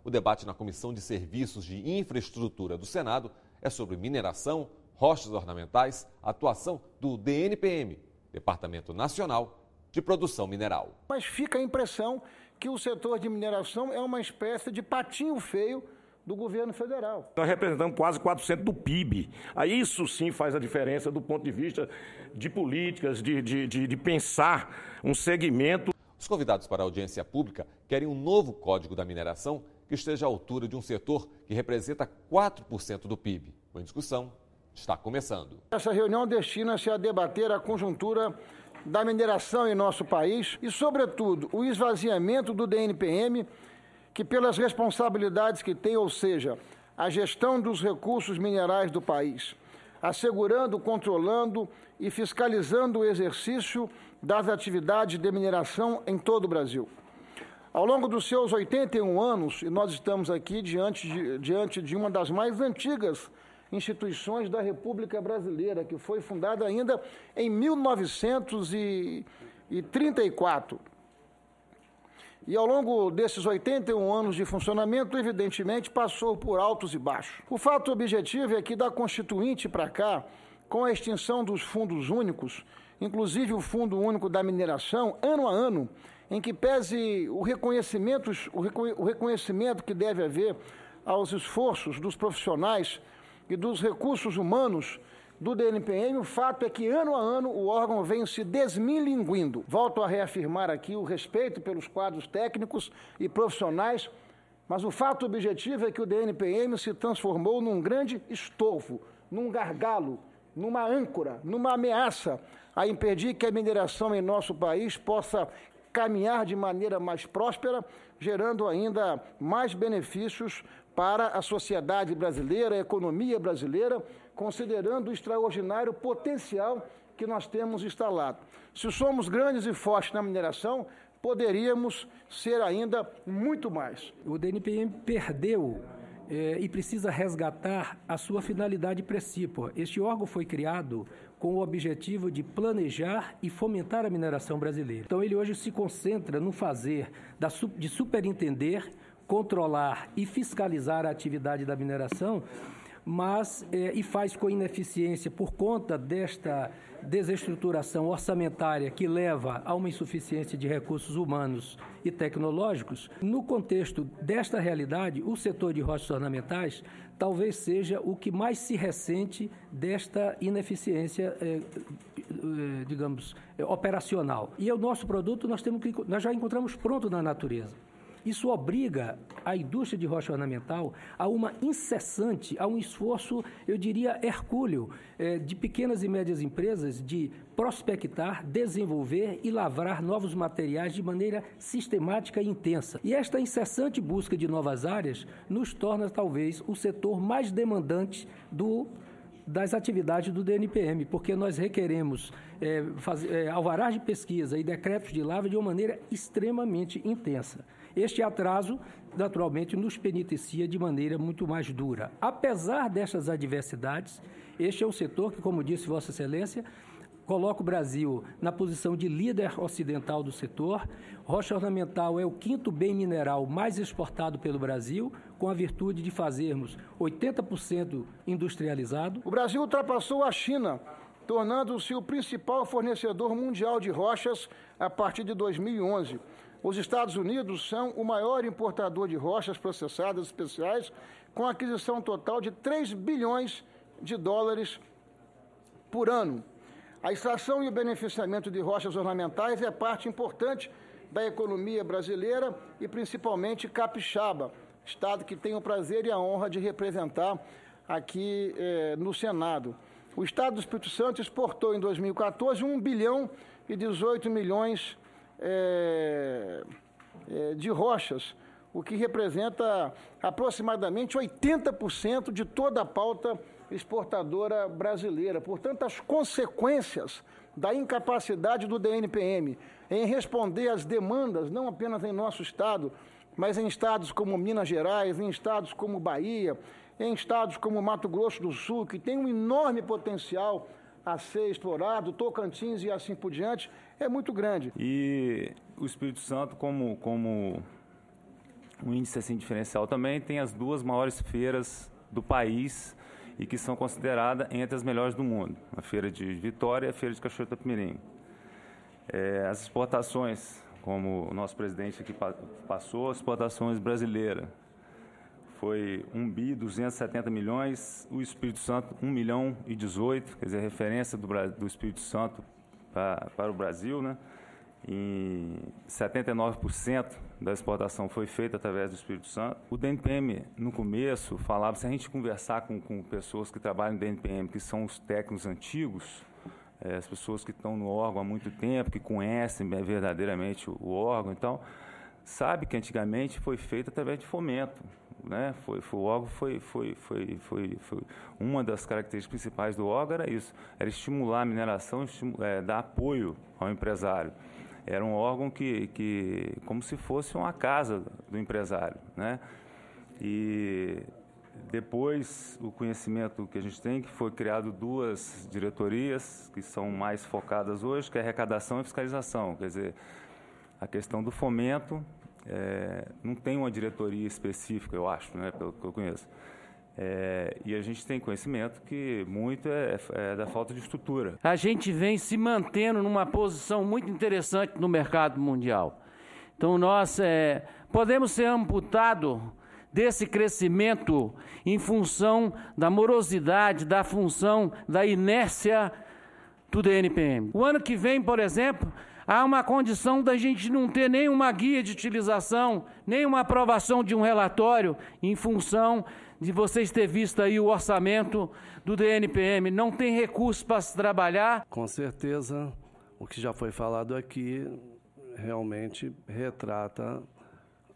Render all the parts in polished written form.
O debate na Comissão de Serviços de Infraestrutura do Senado é sobre mineração, rochas ornamentais, atuação do DNPM, Departamento Nacional de Produção Mineral. Mas fica a impressão que o setor de mineração é uma espécie de patinho feio do governo federal. Nós representamos quase 4% do PIB. Aí isso sim faz a diferença do ponto de vista de políticas, de pensar um segmento. Os convidados para a audiência pública querem um novo Código da Mineração que esteja à altura de um setor que representa 4% do PIB. A discussão está começando. Essa reunião destina-se a debater a conjuntura da mineração em nosso país e, sobretudo, o esvaziamento do DNPM, que pelas responsabilidades que tem, ou seja, a gestão dos recursos minerais do país, assegurando, controlando e fiscalizando o exercício das atividades de mineração em todo o Brasil. Ao longo dos seus 81 anos, e nós estamos aqui diante de uma das mais antigas instituições da República Brasileira, que foi fundada ainda em 1934. E ao longo desses 81 anos de funcionamento, evidentemente, passou por altos e baixos. O fato objetivo é que da Constituinte para cá, com a extinção dos fundos únicos, inclusive o Fundo Único da Mineração, ano a ano, em que pese o reconhecimento que deve haver aos esforços dos profissionais e dos recursos humanos do DNPM, o fato é que, ano a ano, o órgão vem se desmilinguindo. Volto a reafirmar aqui o respeito pelos quadros técnicos e profissionais, mas o fato objetivo é que o DNPM se transformou num grande estofo, num gargalo, numa âncora, numa ameaça a impedir que a mineração em nosso país possa caminhar de maneira mais próspera, gerando ainda mais benefícios para a sociedade brasileira, a economia brasileira, considerando o extraordinário potencial que nós temos instalado. Se somos grandes e fortes na mineração, poderíamos ser ainda muito mais. O DNPM perdeu e precisa resgatar a sua finalidade principal. Este órgão foi criado com o objetivo de planejar e fomentar a mineração brasileira. Então ele hoje se concentra no fazer de superintender, controlar e fiscalizar a atividade da mineração, mas e faz com ineficiência por conta desta desestruturação orçamentária que leva a uma insuficiência de recursos humanos e tecnológicos. No contexto desta realidade, o setor de rochas ornamentais talvez seja o que mais se ressente desta ineficiência, operacional. E o nosso produto nós já encontramos pronto na natureza. Isso obriga a indústria de rocha ornamental a um esforço, eu diria, hercúleo, de pequenas e médias empresas de prospectar, desenvolver e lavrar novos materiais de maneira sistemática e intensa. E esta incessante busca de novas áreas nos torna, talvez, o setor mais demandante das atividades do DNPM, porque nós requeremos alvarás de pesquisa e decretos de lavra de uma maneira extremamente intensa. Este atraso, naturalmente, nos penitencia de maneira muito mais dura. Apesar destas adversidades, este é um setor que, como disse Vossa Excelência, coloca o Brasil na posição de líder ocidental do setor. Rocha ornamental é o 5º bem mineral mais exportado pelo Brasil, com a virtude de fazermos 80% industrializado. O Brasil ultrapassou a China, tornando-se o principal fornecedor mundial de rochas a partir de 2011. Os Estados Unidos são o maior importador de rochas processadas especiais, com aquisição total de 3 bilhões de dólares por ano. A extração e o beneficiamento de rochas ornamentais é parte importante da economia brasileira e principalmente capixaba, estado que tenho o prazer e a honra de representar aqui no Senado. O estado do Espírito Santo exportou em 2014 1 bilhão e 18 milhões de rochas, o que representa aproximadamente 80% de toda a pauta exportadora brasileira. Portanto, as consequências da incapacidade do DNPM em responder às demandas, não apenas em nosso estado, mas em estados como Minas Gerais, em estados como Bahia, em estados como Mato Grosso do Sul, que tem um enorme potencial a ser explorado, Tocantins e assim por diante, é muito grande. E o Espírito Santo, como um índice assim, diferencial também, tem as 2 maiores feiras do país e que são consideradas entre as melhores do mundo, a Feira de Vitória e a Feira de Cachoeiro do Itapemirim. As exportações, como o nosso presidente aqui passou, exportações brasileiras, foi 1.270 milhões, o Espírito Santo 1.018.000, quer dizer, referência do Espírito Santo para o Brasil, né? E 79% da exportação foi feita através do Espírito Santo. O DNPM, no começo, falava, se a gente conversar com pessoas que trabalham no DNPM, que são os técnicos antigos, as pessoas que estão no órgão há muito tempo, que conhecem verdadeiramente o órgão, então, sabe que antigamente foi feito através de fomento, né? O órgão foi uma das características principais do órgão era isso, era estimular a mineração, dar apoio ao empresário. Era um órgão que como se fosse uma casa do empresário, né? E depois o conhecimento que a gente tem, que foi criado 2 diretorias que são mais focadas hoje, que é arrecadação e fiscalização. Quer dizer, a questão do fomento não tem uma diretoria específica, eu acho, né, pelo que eu conheço. E a gente tem conhecimento que muito é da falta de estrutura. A gente vem se mantendo numa posição muito interessante no mercado mundial. Então, nós podemos ser amputados desse crescimento em função da morosidade, da função da inércia do DNPM. O ano que vem, por exemplo, há uma condição da gente não ter nenhuma guia de utilização, nenhuma aprovação de um relatório em função de vocês ter visto aí o orçamento do DNPM. Não tem recursos para se trabalhar. Com certeza, o que já foi falado aqui realmente retrata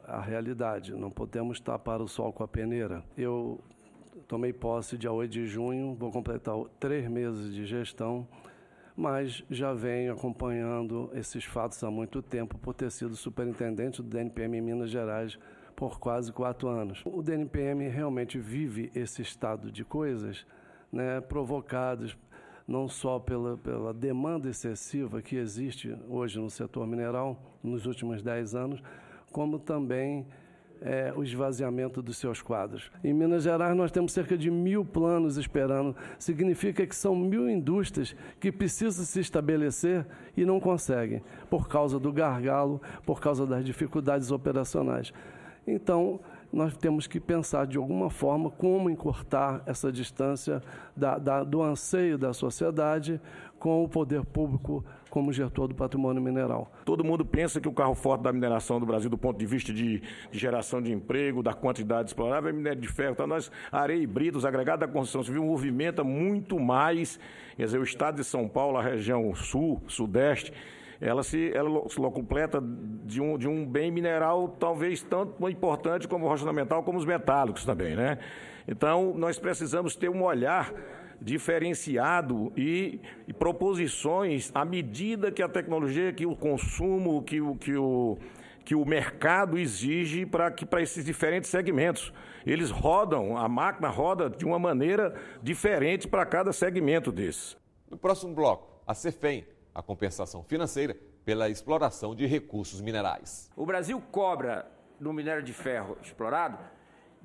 a realidade. Não podemos tapar o sol com a peneira. Eu tomei posse dia 8 de junho, vou completar 3 meses de gestão, mas já venho acompanhando esses fatos há muito tempo, por ter sido superintendente do DNPM em Minas Gerais por quase 4 anos. O DNPM realmente vive esse estado de coisas, né, provocados não só pela demanda excessiva que existe hoje no setor mineral, nos últimos 10 anos, como também o esvaziamento dos seus quadros. Em Minas Gerais nós temos cerca de 1.000 planos esperando. Significa que são 1.000 indústrias que precisam se estabelecer e não conseguem, por causa do gargalo, por causa das dificuldades operacionais. Então, nós temos que pensar de alguma forma como encurtar essa distância do anseio da sociedade com o poder público como gestor do patrimônio mineral. Todo mundo pensa que o carro forte da mineração do Brasil, do ponto de vista de geração de emprego, da quantidade explorável, é minério de ferro. Então, nós, areia e brita, os agregados da construção civil, movimenta muito mais. Quer dizer, o estado de São Paulo, a região sul, sudeste, ela se completa de um bem mineral talvez tanto importante como o rocha ornamental, como os metálicos também, né? Então, nós precisamos ter um olhar diferenciado e proposições à medida que a tecnologia, que o consumo, que o mercado exige para esses diferentes segmentos. Eles rodam, a máquina roda de uma maneira diferente para cada segmento desses. No próximo bloco, a CEFEM, a compensação financeira pela exploração de recursos minerais. O Brasil cobra no minério de ferro explorado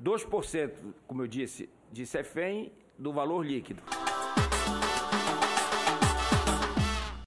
2%, como eu disse, de CEFEM do valor líquido.